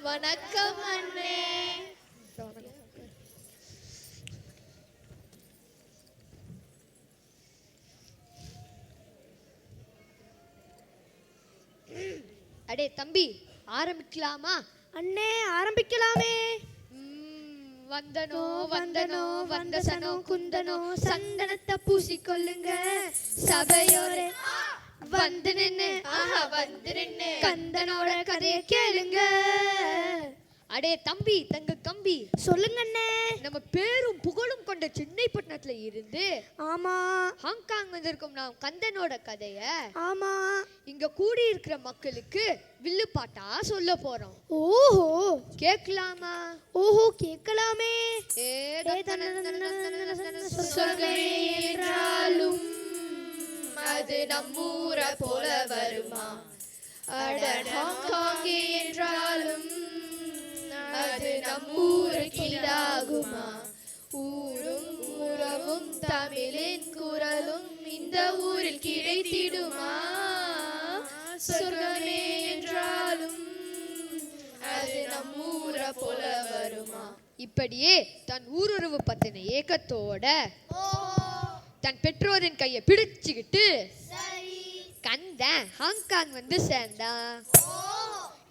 வணக்கம் அண்ணே. அடே தம்பி, ஆரம்பிக்கலாமா? அண்ணே ஆரம்பிக்கலாமே. வந்தனோ வந்தனோ வந்தசனோ குந்தனோ சந்தனத்தை பூசிக்கொள்ளுங்க சபையோரே. வந்து நின்னு வந்து நின்னு கந்தனோட கதையை கேளுங்க. அடே தம்பி, தங்க கம்பி, சொல்லுங்க அண்ணே. நம்ம பேரும் புகழும் கொண்ட சென்னை பட்டணத்துல இருந்து ஆமா ஹாங்காங் வந்திருக்கோம் நாம் கந்தனோட கதைய. ஆமா, இங்க கூடி இருக்கிற மக்களுக்கு வில்லு பாட்டா சொல்ல போறோம். ஓஹோ, கேட்கலாமா? ஓஹோ, கேட்கலாமே. என்றாலும் அது நம்மூர போல வருமா? அட ஹாங்காங் என்றாலும் அது நம்மூருக்கு ஈடாகுமா? ஊரும் உறவும் தமிழின் குரலும் இந்த ஊரில் கிடைத்திடுமா? சொர்க்கமே என்றாலும் அது நம்மூர போல வருமா? இப்படியே தன் ஊருறவு பத்தின ஏக்கத்தோட தன் பெற்றோரின் கையை பிடிச்சுக்கிட்டு கந்தன் ஹாங்காங் வந்து சேர்ந்தான்.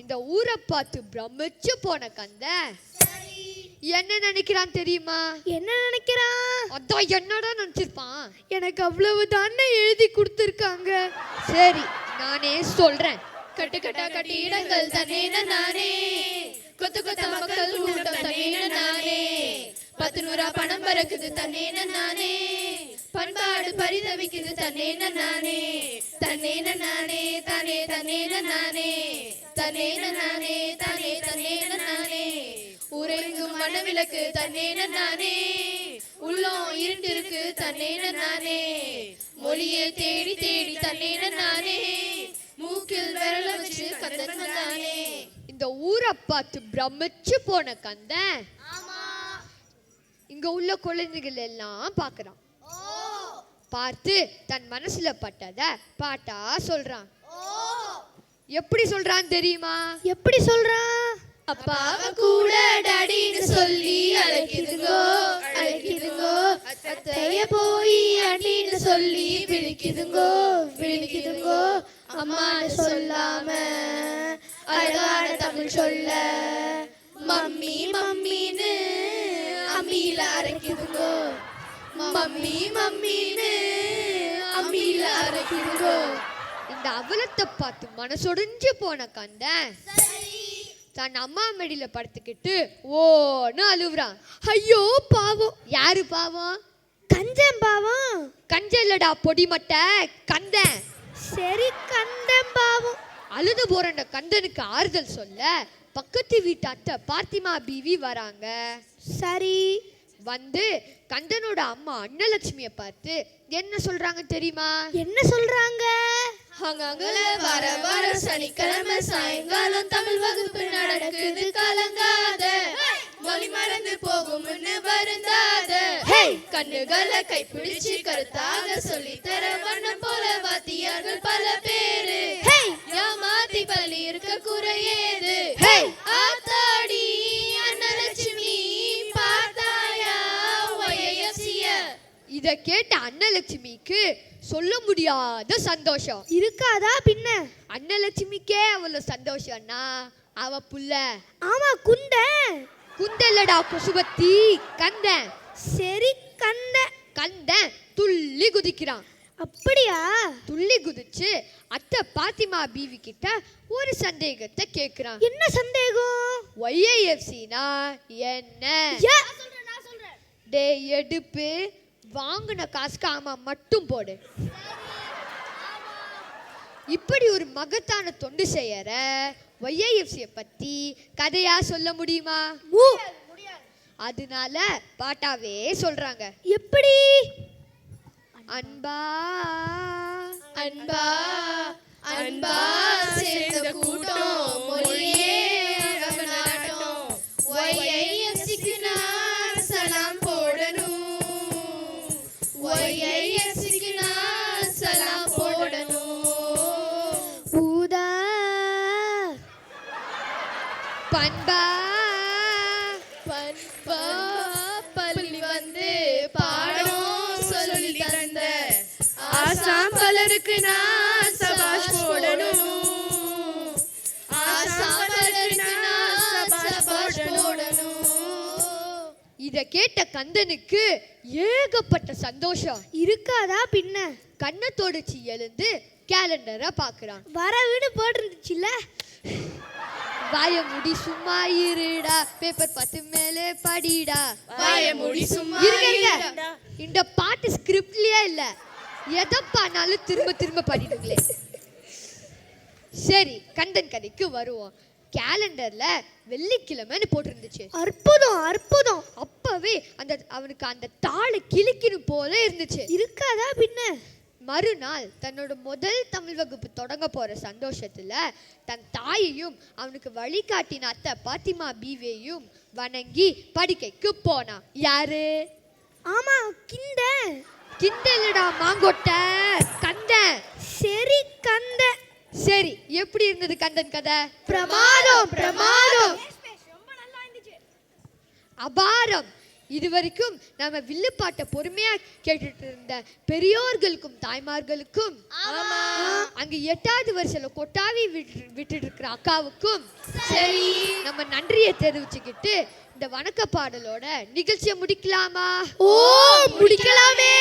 இந்த ஊரை பார்த்து பிரமிச்சு போன கந்தன் என்ன நினைக்கிறான் தெரியுமா? என்ன நினைக்கிறான்? அதான் என்னடா நினைச்சிருப்பான். எனக்கு அவ்வளவு தானே எழுதி கொடுத்துருக்காங்க. சரி, நானே சொல்றேன். கட்டு கட்டா கட்டி இடங்கள் தன்னே நானே, கொத்து கொத்த மக்கள் கூட்டம் தன்னே நானே, 10 நூறா பணம் பறக்குது தன்னே நானே, பண்பாடு பரிதவிக்குது தன்னே நானே, தன்னே நானே, தானே தன்னே நானே, தன்னே நானே, தானே தன்னே நானே, உறைங்கும் மனவிளக்கு தன்னே நானே, உள்ளம் இருண்டிருக்கு தன்னே நானே, மொழியை தேடி தேடி தன்னே நானே, மூக்கில் விரல வச்சு கந்தன் வந்தானே. இந்த ஊரை பார்த்து பிரமிச்சு போன கந்தன் இங்க உள்ள குழந்தைகள் எல்லாம் பாக்குறான். பார்த்து தன் மனசுல பட்டத பாட்டா சொல்றான். எப்படி சொல்றான் தெரியுமா? எப்படி சொல்றான்? அப்பாவ கூட டாடின்னு சொல்லி அழைக்குதுங்கோ அழைக்குதுங்கோ, அத்தைய போய் அண்ணின்னு சொல்லி விழிக்குதுங்கோ விழிக்குதுங்கோ, அம்மான்னு சொல்லாம அழகான தமிழ் சொல்ல மம்மி மம்மின்னு அம்மியில அரைக்குதுங்கோ, மம்மி மம்மின்னு அம்மியில அரைக்குதுங்கோ. இந்த அவலத்தை பார்த்து மனசொடிஞ்சு போன கந்தன் தன் அம்மா மடியில படுத்துக்கிட்டு ஓன்னு அழுவுறான். ஐயோ பாவம். யாரு பாவம்? கஞ்சன் பாவம். கஞ்சன் இல்லடா, பொடி மட்டை கந்தன். சரி, கந்தன் பாவம். அழுது போற கந்தனுக்கு ஆறுதல் சொல்ல பக்கத்து வீட்டு அத்தை பார்த்திமா பீவி வராங்க. சரி, வந்து கந்தனோட அம்மா அன்னலட்சுமியை பார்த்து என்ன சொல்றாங்க தெரியுமா? என்ன சொல்றாங்க? அங்கங்கள வர வர சனிக்கிழமை சாயங்காலம் தமிழ் வகுப்பு நடக்குது, கலங்காத மொழி மறந்து போகும்னு வருந்தாத, கண்ணுகளை கைப்பிடிச்சு கருத்தாக சொல்லி தர வண்ணம் போல வாத்தியார்கள் பல பேரு, ஏமாத்தி பலி இருக்க குறையேது. ஆத்தாடி அன்னலட்சுமி பார்த்தாயா ஒய்யசிய. இத கேட்ட அன்னலட்சுமிக்கு சொல்ல முடியாத சந்தோஷம். இருக்காதா பின்ன? அன்னலட்சுமிக்கே அவ்வளவு சந்தோஷம்னா அவ புள்ள. ஆமா, குந்தன். குந்தல்லடா குசுபத்தி, கந்தன். சரி, கந்தன். கந்தன் துள்ளி குதிக்கிறான். அப்படியா? துள்ளி குதிச்சு அத்தை பாத்திமா பீவி கிட்ட ஒரு சந்தேகத்தை கேக்குறான். என்ன சந்தேகம்? YIFCனா என்ன? டே எடுப்பு, வாங்கின காசுக்கு ஆமா மட்டும் போடு. இப்படி ஒரு மகத்தான தொண்டு செய்யற YIFC பத்தி கதையா சொல்ல முடியுமா? அதனால பாட்டாவே சொல்றாங்க. எப்படி? அன்பா அன்பா அன்பா சேர்ந்த கூட்டம் மொழியே அவனாட்டம், YIFCக்கு நான் சலாம் போடணும், YIFCக்கு நான் சலாம் போடணும். ஊதா பண்பா பாடம் சொல்லி தந்த ஆசாம் பலருக்கு நான் சபாஷ் போடணும். ஆசாம் பலருக்கு நான் சபாஷ் போடணும். இத கேட்ட கந்தனுக்கு ஏகப்பட்ட சந்தோஷம். இருக்காதா பின்ன? கண்ணை தொடச்சி எழுந்து கேலண்டரை பார்க்கறான். வரவிடு போட்டுருந்துச்சுல்ல. வாய முடி சும்மா இருடா, பேப்பர் 10 மேலே படிடா. வாய மூடி சும்மா இருங்க. இருடா. இந்த பாட்டு ஸ்கிரிப்ட்லயே இல்ல, எதை பண்ணாலும் திரும்ப திரும்ப படிடுங்களே. சரி, கந்தன் கதைக்கு வருவோம். கேலண்டர்ல வெள்ளிக்கிழமைன்னு போட்டிருந்துச்சு. அற்புதம் அற்புதம். அப்பவே அவனுக்கு அந்த தாளை கிழிக்கணும் போல இருந்துச்சு. இருக்காதா பின்ன? மறுநாள் தன்னோட முதல் தமிழ் வகுப்பு தொடங்க போற சந்தோஷத்துல தன் தாயையும் அவனுக்கு வழிகாட்டின அத்தை பாத்திமா பீவேயும் வணங்கி படுக்கைக்கு போனான். யாரு? ஆமா, கிண்டலடா மாங்கொட்ட, கந்தன். சரி கந்த. சரி, எப்படி இருந்தது கந்தன் கதை? பிரமாதம் பிரமாதம். அபாரம். இதுவரைக்கும் நம்ம வில்லுப்பாட்டை பொறுமையா கேட்டுட்டு இருந்த பெரியோர்களுக்கும் தாய்மார்களுக்கும், அங்க 8வது வருஷத்துல கொட்டாவி விட்டுட்டு இருக்கிற அக்காவுக்கும் சரி, நம்ம நன்றியை தெரிவிச்சுக்கிட்டு இந்த வணக்க பாடலோட நிகழ்ச்சியை முடிக்கலாமா? ஓ, முடிக்கலாமே.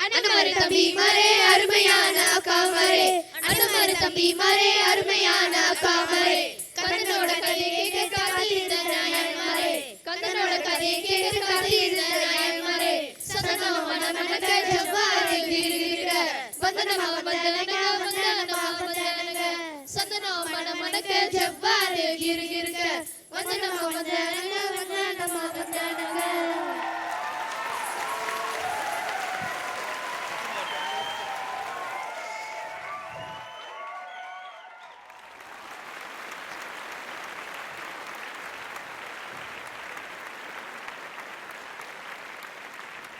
அண்ணமரு தம்பி மரே அருமையான அக்கா மரே, அண்ணமரு தம்பி மரே அருமையான அக்கா மரே, கந்தனோட கதையை கேட்க காத்திருந்த நாயன் மரே, கந்தனோட கதையை கேட்க காத்திருந்த நாயன் மரே, சந்தனம மனமனக ஜவ்வாறு கிருகிருக, வந்தனம வந்தனக வந்தனம வந்தனக, சந்தனம மனமனக ஜவ்வாறு கிருகிருக, வந்தனம வந்தனக